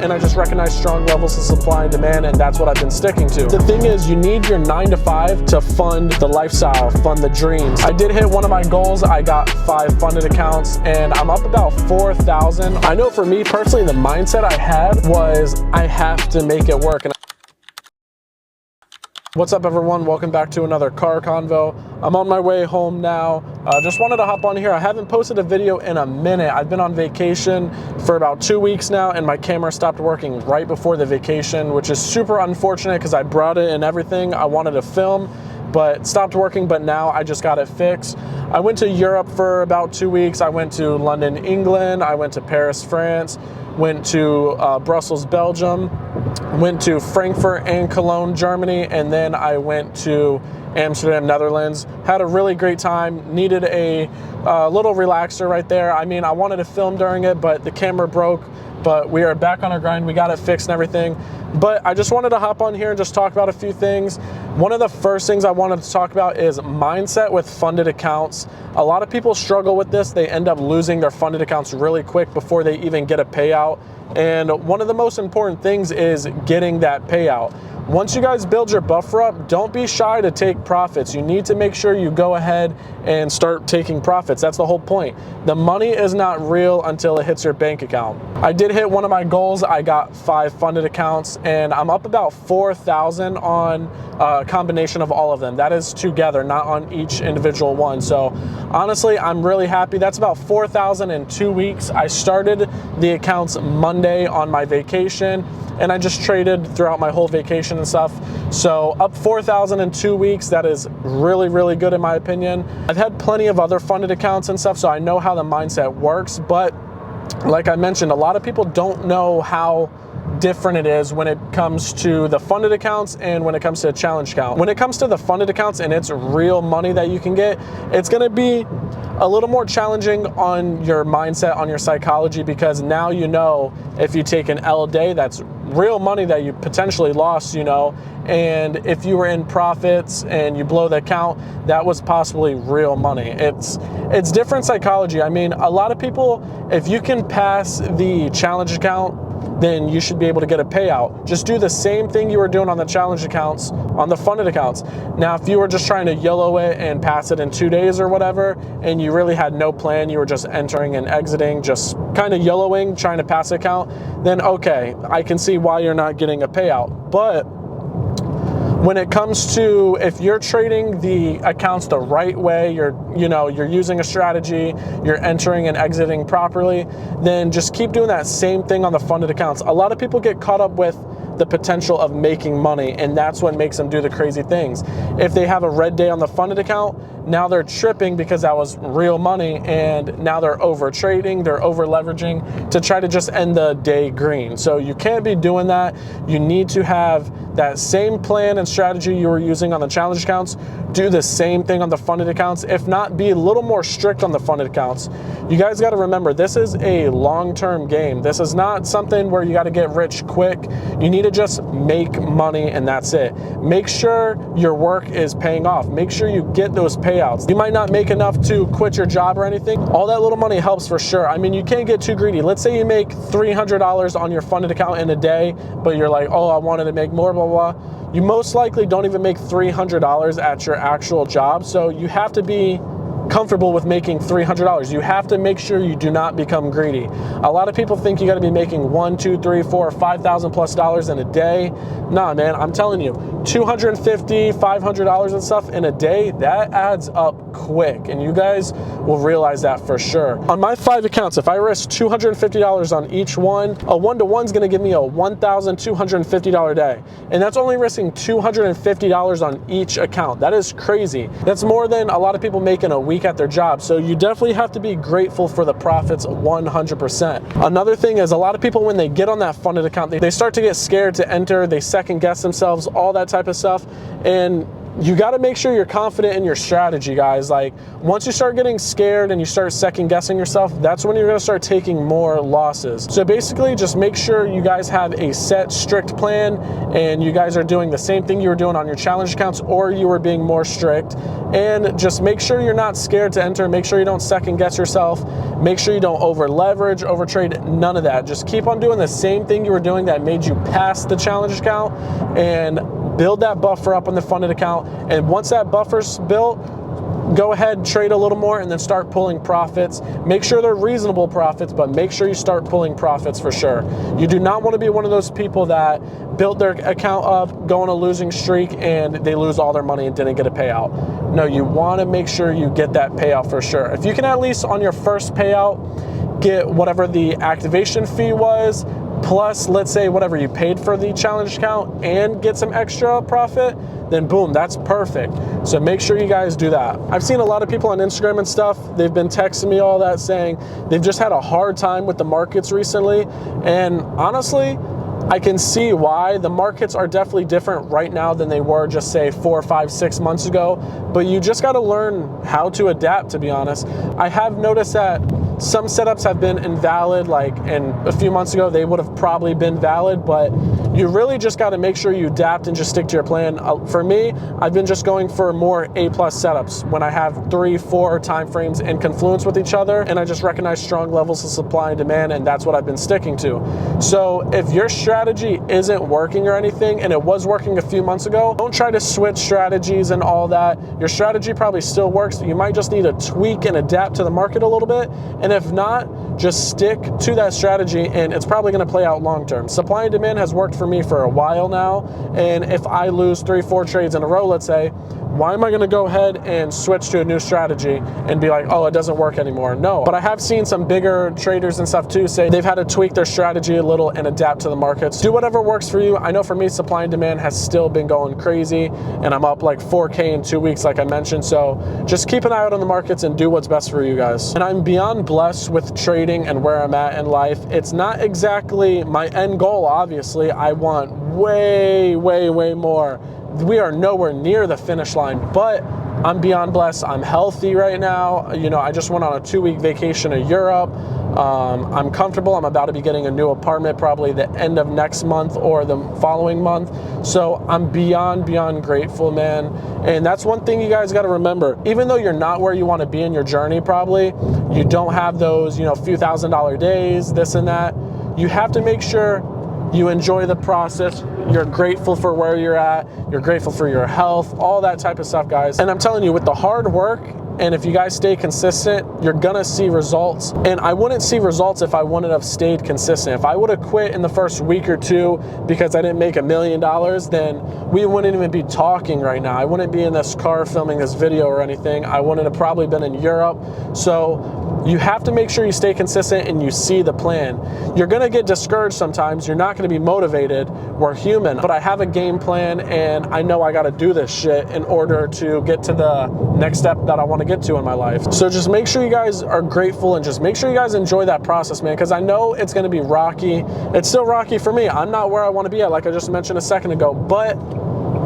and I just recognize strong levels of supply and demand, and that's what I've been sticking to. The thing is, you need your 9 to 5 to fund the lifestyle, fund the dreams. I did hit one of my goals. I got 5 funded accounts, and I'm up about 4,000. I know for me personally, the mindset I had was I have to make it work. And what's up, everyone? Welcome back to another car convo. I'm on my way home now. Just wanted to hop on here. I haven't posted a video in a minute. I've been on vacation for about 2 weeks now, and my camera stopped working right before the vacation, which is super unfortunate because I brought it and everything. I wanted to film, but stopped working, but now I just got it fixed. I went to Europe for about 2 weeks. I went to London, England. I went to Paris, France. Went to Brussels, Belgium. Went to Frankfurt and Cologne, Germany. And then I went to Amsterdam, Netherlands. Had a really great time. Needed a little relaxer right there. I mean, I wanted to film during it, but the camera broke. But we are back on our grind. We got it fixed and everything. But I just wanted to hop on here and just talk about a few things. One of the first things I wanted to talk about is mindset with funded accounts. A lot of people struggle with this. They end up losing their funded accounts really quick before they even get a payout. And one of the most important things is getting that payout. Once you guys build your buffer up, don't be shy to take profits. You need to make sure you go ahead and start taking profits. That's the whole point. The money is not real until it hits your bank account. I did hit one of my goals. I got 5 funded accounts, and I'm up about 4,000 on a combination of all of them. That is together, not on each individual one. So honestly, I'm really happy. That's about 4,000 in 2 weeks. I started the accounts Monday on my vacation, and I just traded throughout my whole vacation and stuff. So up 4,000 in 2 weeks, that is really, really good in my opinion. I've had plenty of other funded accounts and stuff, so I know how the mindset works, but like I mentioned, a lot of people don't know how different it is when it comes to the funded accounts and when it comes to a challenge account. When it comes to the funded accounts and it's real money that you can get, it's gonna be a little more challenging on your mindset, on your psychology, because now you know if you take an L a day, that's real money that you potentially lost, you know, and if you were in profits and you blow the account, that was possibly real money. It's different psychology. I mean, a lot of people, if you can pass the challenge account, then you should be able to get a payout. Just do the same thing you were doing on the challenge accounts, on the funded accounts. Now, if you were just trying to YOLO it and pass it in 2 days or whatever, and you really had no plan, you were just entering and exiting, just kind of YOLOing, trying to pass the account, then okay, I can see why you're not getting a payout. But when it comes to, if you're trading the accounts the right way, you're using a strategy, you're entering and exiting properly, then just keep doing that same thing on the funded accounts. A lot of people get caught up with the potential of making money, and that's what makes them do the crazy things. If they have a red day on the funded account, now they're tripping because that was real money, and now they're over trading, they're over leveraging to try to just end the day green. So you can't be doing that. You need to have that same plan and strategy you were using on the challenge accounts. Do the same thing on the funded accounts. If not, be a little more strict on the funded accounts. You guys got to remember, this is a long-term game. This is not something where you got to get rich quick. You need to just make money, and that's it. Make sure your work is paying off. Make sure you get those payouts. You might not make enough to quit your job or anything. All that little money helps for sure. I mean, you can't get too greedy. Let's say you make $300 on your funded account in a day, but you're like, oh, I wanted to make more, blah, blah, blah. You most likely don't even make $300 at your actual job. So you have to be comfortable with making $300. You have to make sure you do not become greedy. A lot of people think you got to be making $1, $2, $3, $4, $5,000+ in a day. Nah, man, I'm telling you, $250, $500 and stuff in a day, that adds up quick, and you guys will realize that for sure. On my 5 accounts, if I risk $250 on each one, a 1-to-1 is going to give me a $1,250 day, and that's only risking $250 on each account. That is crazy. That's more than a lot of people make in a week at their job. So you definitely have to be grateful for the profits 100%. Another thing is, a lot of people, when they get on that funded account, they start to get scared to enter, they second guess themselves, all that type of stuff. And you got to make sure you're confident in your strategy, guys. Like, once you start getting scared and you start second guessing yourself, that's when you're going to start taking more losses. So basically, just make sure you guys have a set, strict plan, and you guys are doing the same thing you were doing on your challenge accounts, or you were being more strict. And just make sure you're not scared to enter. Make sure you don't second guess yourself. Make sure you don't over leverage, over trade, none of that. Just keep on doing the same thing you were doing that made you pass the challenge account, and build that buffer up on the funded account. And once that buffer's built, go ahead, trade a little more, and then start pulling profits. Make sure they're reasonable profits, but make sure you start pulling profits for sure. You do not want to be one of those people that built their account up, go on a losing streak, and they lose all their money and didn't get a payout. No, you want to make sure you get that payout for sure. If you can at least on your first payout get whatever the activation fee was, plus let's say whatever you paid for the challenge account, and get some extra profit, then boom, that's perfect. So make sure you guys do that. I've seen a lot of people on Instagram and stuff, they've been texting me all that saying they've just had a hard time with the markets recently. And honestly, I can see why. The markets are definitely different right now than they were just say 4, 5, 6 months ago, but you just got to learn how to adapt, to be honest. I have noticed that some setups have been invalid, like, and a few months ago they would have probably been valid, but you really just got to make sure you adapt and just stick to your plan. For me, I've been just going for more A+ setups when I have 3, 4 time frames in confluence with each other, and I just recognize strong levels of supply and demand, and that's what I've been sticking to. So if your strategy isn't working or anything, and it was working a few months ago, don't try to switch strategies and all that. Your strategy probably still works. You might just need to tweak and adapt to the market a little bit, and if not, just stick to that strategy, and it's probably going to play out long term. Supply and demand has worked for me for a while now, and if I lose 3, 4 trades in a row, let's say, why am I going to go ahead and switch to a new strategy and be like, oh, it doesn't work anymore? No. But I have seen some bigger traders and stuff too say they've had to tweak their strategy a little and adapt to the markets. Do whatever works for you. I know for me, supply and demand has still been going crazy, and I'm up like 4K in 2 weeks, like I mentioned. So just keep an eye out on the markets and do what's best for you guys. And I'm beyond blessed with trading and where I'm at in life. It's not exactly my end goal, obviously. I want way, way, way more. We are nowhere near the finish line, but I'm beyond blessed. I'm healthy right now. You know, I just went on a 2-week vacation to Europe. I'm comfortable. I'm about to be getting a new apartment probably the end of next month or the following month. So I'm beyond grateful, man. And that's one thing you guys got to remember. Even though you're not where you want to be in your journey, probably, you don't have those, you know, few $1,000 days, this and that. You have to make sure you enjoy the process. You're grateful for where you're at. You're grateful for your health, all that type of stuff, guys. And I'm telling you, with the hard work, and if you guys stay consistent, you're gonna see results. And I wouldn't see results if I wouldn't have stayed consistent. If I would have quit in the first week or two because I didn't make $1 million, then we wouldn't even be talking right now. I wouldn't be in this car filming this video or anything. I wouldn't have probably been in Europe. So you have to make sure you stay consistent and you see the plan. You're gonna get discouraged sometimes. You're not gonna be motivated. We're human. But I have a game plan, and I know I gotta do this shit in order to get to the next step that I wanna get to in my life. So just make sure you guys are grateful, and just make sure you guys enjoy that process, man, because I know it's gonna be rocky. It's still rocky for me. I'm not where I wanna be at, like I just mentioned a second ago, but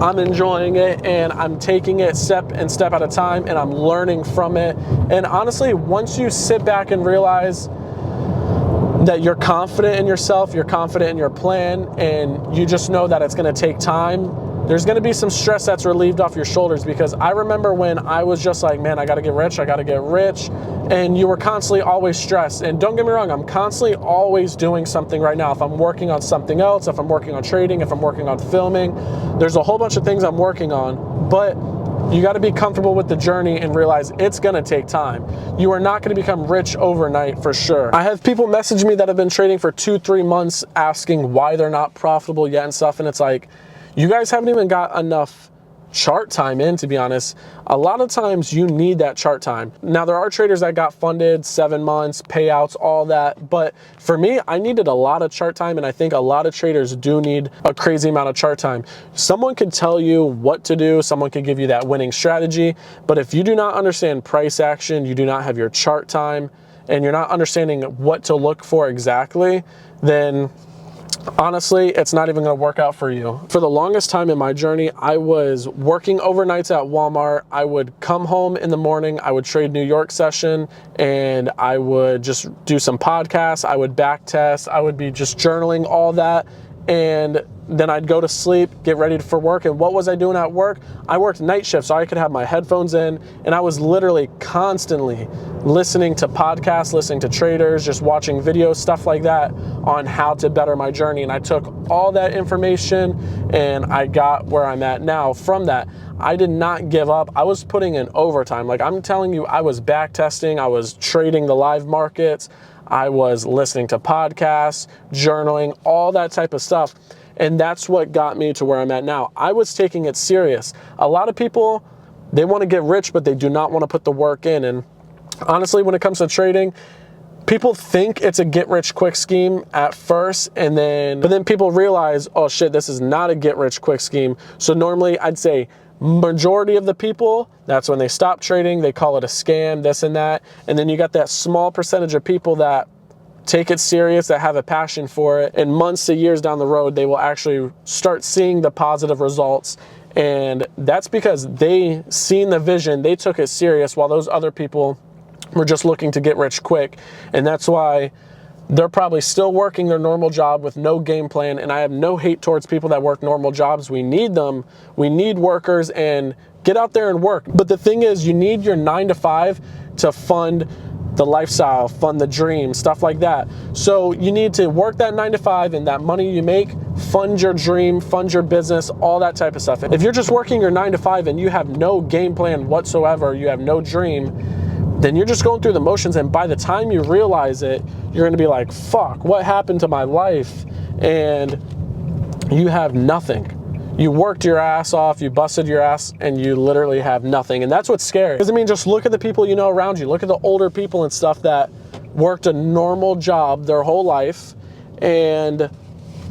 I'm enjoying it, and I'm taking it step at a time, and I'm learning from it. And honestly, once you sit back and realize that you're confident in yourself, you're confident in your plan, and you just know that it's gonna take time, there's gonna be some stress that's relieved off your shoulders. Because I remember when I was just like, man, I gotta get rich, and you were constantly always stressed. And don't get me wrong, I'm constantly always doing something right now. If I'm working on something else, if I'm working on trading, if I'm working on filming, there's a whole bunch of things I'm working on, but you got to be comfortable with the journey and realize it's going to take time. You are not going to become rich overnight for sure. I have people message me that have been trading for 2-3 months asking why they're not profitable yet and stuff. And it's like, you guys haven't even got enough chart time in, to be honest. A lot of times you need that chart time. Now, there are traders that got funded 7 months, payouts, all that. But for me, I needed a lot of chart time, and I think a lot of traders do need a crazy amount of chart time. Someone could tell you what to do, someone could give you that winning strategy, but if you do not understand price action, you do not have your chart time, and you're not understanding what to look for exactly, then honestly, it's not even gonna work out for you. For the longest time in my journey, I was working overnights at Walmart. I would come home in the morning, I would trade New York session, and I would just do some podcasts, I would back test, I would be just journaling, all that. And then I'd go to sleep, get ready for work. And what was I doing at work? I worked night shift, so I could have my headphones in, and I was literally constantly listening to podcasts, listening to traders, just watching videos, stuff like that, on how to better my journey. And I took all that information and I got where I'm at now from that. I did not give up. I was putting in overtime. Like I'm telling you, I was back testing, I was trading the live markets, I was listening to podcasts, journaling, all that type of stuff. And that's what got me to where I'm at now. I was taking it serious. A lot of people, they want to get rich, but they do not want to put the work in. And honestly, when it comes to trading, people think it's a get rich quick scheme at first, but then people realize, oh shit, this is not a get rich quick scheme. So normally I'd say majority of the people, that's when they stop trading, they call it a scam, this and that. And then you got that small percentage of people that take it serious, that have a passion for it, and months to years down the road, they will actually start seeing the positive results. And that's because they seen the vision, they took it serious, while those other people were just looking to get rich quick. And that's why they're probably still working their normal job with no game plan. And I have no hate towards people that work normal jobs. We need them. We need workers, and get out there and work. But the thing is, you need your 9 to 5 to fund the lifestyle, fund the dream, stuff like that. So you need to work that 9 to 5, and that money you make, fund your dream, fund your business, all that type of stuff. If you're just working your 9 to 5 and you have no game plan whatsoever, you have no dream, then you're just going through the motions, and by the time you realize it, you're gonna be like, fuck, what happened to my life? And you have nothing. You worked your ass off, you busted your ass, and you literally have nothing. And that's what's scary. Because I mean, just look at the people you know around you. Look at the older people and stuff that worked a normal job their whole life, and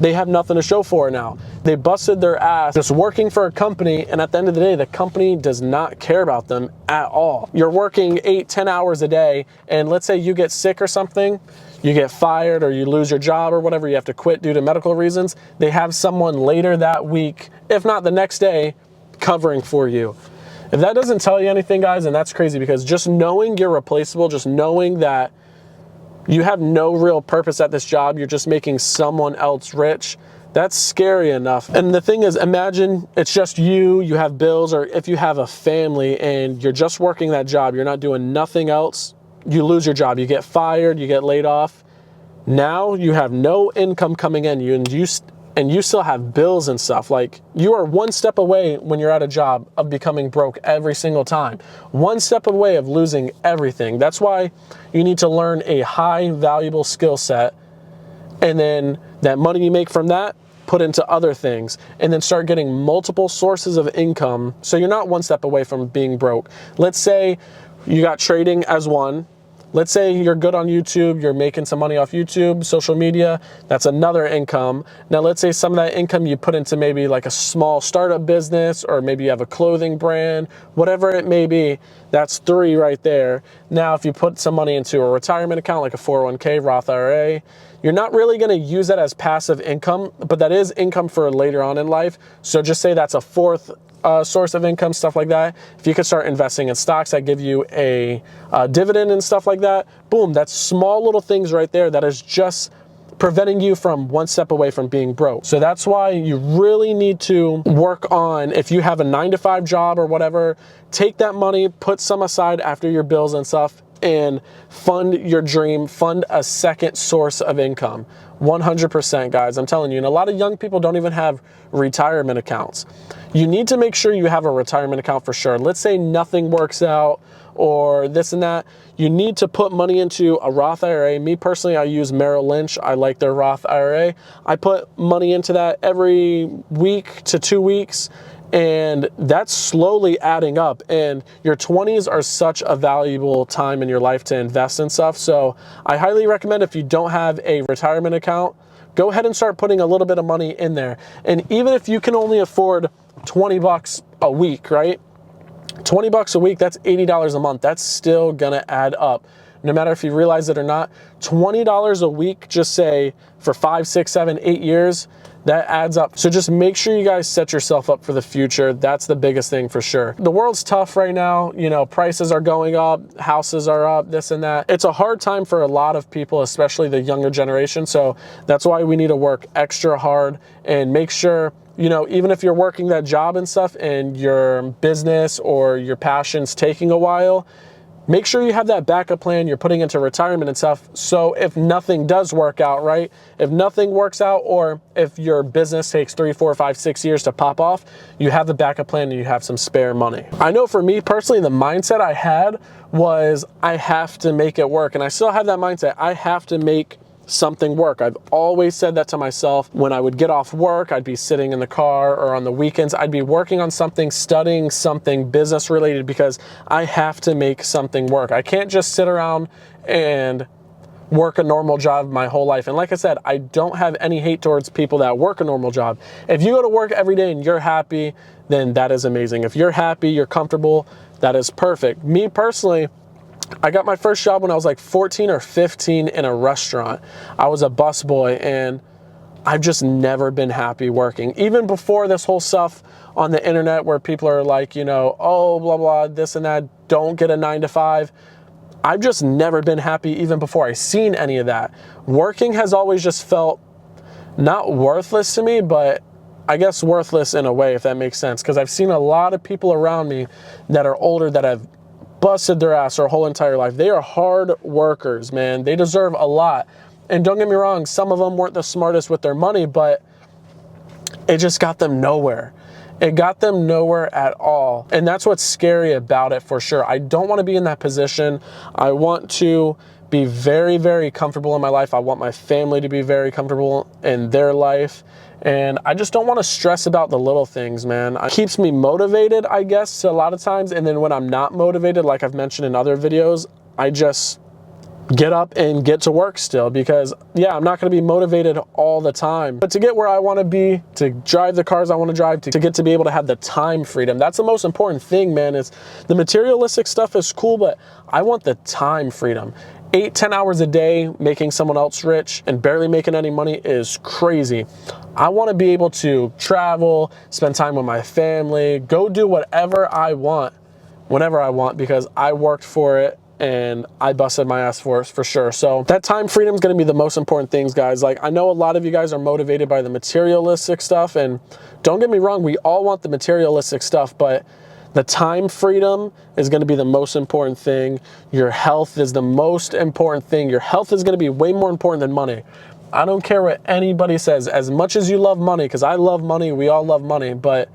they have nothing to show for it now. They busted their ass just working for a company, and at the end of the day, the company does not care about them at all. You're working 8-10 hours a day, and let's say you get sick or something, you get fired or you lose your job or whatever, you have to quit due to medical reasons. They have someone later that week, if not the next day, covering for you. If that doesn't tell you anything, guys, then that's crazy, because just knowing you're replaceable, just knowing that you have no real purpose at this job, you're just making someone else rich, that's scary enough. And the thing is, imagine it's just you have bills, or if you have a family and you're just working that job, you're not doing nothing else, you lose your job, you get fired, you get laid off. Now you have no income coming in, and you still have bills and stuff. Like, you are one step away when you're at a job of becoming broke every single time. One step away of losing everything. That's why you need to learn a high valuable skill set, and then that money you make from that, put into other things, and then start getting multiple sources of income. So you're not one step away from being broke. Let's say you got trading as one. Let's say you're good on YouTube, you're making some money off YouTube, social media, that's another income. Now let's say some of that income you put into maybe like a small startup business, or maybe you have a clothing brand, whatever it may be, that's 3 right there. Now if you put some money into a retirement account like a 401k, Roth IRA, you're not really gonna use that as passive income, but that is income for later on in life. So just say that's a 4th source of income, stuff like that. If you could start investing in stocks that give you a dividend and stuff like that, boom, that's small little things right there that is just preventing you from one step away from being broke. So that's why you really need to work on, if you have a 9 to 5 job or whatever, take that money, put some aside after your bills and stuff, and fund your dream, fund a second source of income. 100%, guys, I'm telling you. And a lot of young people don't even have retirement accounts. You need to make sure you have a retirement account for sure. Let's say nothing works out or this and that. You need to put money into a Roth IRA. Me personally, I use Merrill Lynch. I like their Roth IRA. I put money into that every week to 2 weeks, and that's slowly adding up. And your 20s are such a valuable time in your life to invest in stuff. So I highly recommend, if you don't have a retirement account, go ahead and start putting a little bit of money in there. And even if you can only afford 20 bucks a week, right? 20 bucks a week, that's $80 a month. That's still gonna add up. no matter if you realize it or not. $20 a week, just say for 5, 6, 7, 8 years, that adds up. So just make sure you guys set yourself up for the future. That's the biggest thing for sure. The world's tough right now. You know, prices are going up, houses are up, this and that. It's a hard time for a lot of people, especially the younger generation. So that's why we need to work extra hard and make sure, you know, even if you're working that job and stuff and your business or your passion's taking a while, make sure you have that backup plan you're putting into retirement and stuff. So if nothing does work out, right? If nothing works out, or if your business takes 3, 4, 5, 6 years to pop off, you have the backup plan and you have some spare money. I know for me personally, the mindset I had was I have to make it work. And I still have that mindset. I have to make something work. I've always said that to myself. When I would get off work, I'd be sitting in the car, or on the weekends, I'd be working on something, studying something business related, because I have to make something work. I can't just sit around and work a normal job my whole life. And like I said, I don't have any hate towards people that work a normal job. If you go to work every day and you're happy, then that is amazing. If you're happy, you're comfortable, that is perfect. Me personally, I got my first job when I was like 14 or 15 in a restaurant. I was a busboy, and I've just never been happy working. Even before this whole stuff on the internet where people are like, you know, oh, blah, blah, this and that, don't get a 9 to 5. I've just never been happy even before I seen any of that. Working has always just felt not worthless to me, but I guess worthless in a way, if that makes sense. Because I've seen a lot of people around me that are older that have busted their ass their whole entire life. They are hard workers, man. They deserve a lot. And don't get me wrong, some of them weren't the smartest with their money, but it just got them nowhere. It got them nowhere at all. And that's what's scary about it for sure. I don't want to be in that position. I want to be very, very comfortable in my life. I want my family to be very comfortable in their life. And I just don't want to stress about the little things, man. It keeps me motivated, I guess, a lot of times. And then when I'm not motivated, like I've mentioned in other videos, I just get up and get to work still, because yeah, I'm not going to be motivated all the time. But to get where I want to be, to drive the cars I want to drive, to get to be able to have the time freedom, that's the most important thing, man. Is the materialistic stuff is cool, but I want the time freedom. 8, 10 hours a day making someone else rich and barely making any money is crazy. I want to be able to travel, spend time with my family, go do whatever I want, whenever I want, because I worked for it and I busted my ass for sure. So that time freedom is going to be the most important things, guys. Like, I know a lot of you guys are motivated by the materialistic stuff, and don't get me wrong, we all want the materialistic stuff, but the time freedom is going to be the most important thing. Your health is the most important thing. Your health is going to be way more important than money. I don't care what anybody says. As much as you love money, because I love money, we all love money, but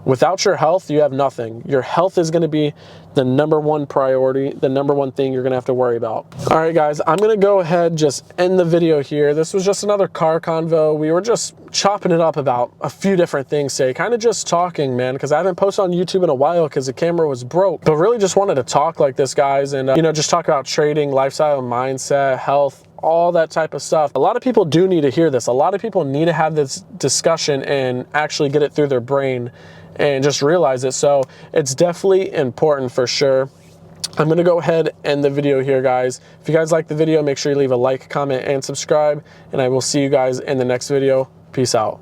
without your health, you have nothing. Your health is going to be the #1 priority, the #1 thing you're going to have to worry about. All right, guys, I'm going to go ahead, just end the video here. This was just another car convo. We were just chopping it up about a few different things today, kind of just talking, man, because I haven't posted on YouTube in a while because the camera was broke. But really just wanted to talk like this, guys, and, you know, just talk about trading, lifestyle, mindset, health, all that type of stuff. A lot of people do need to hear this. A lot of people need to have this discussion and actually get it through their brain and just realize it. So it's definitely important for sure. I'm going to go ahead and end the video here, guys. If you guys like the video, make sure you leave a like, comment, and subscribe, and I will see you guys in the next video. Peace out.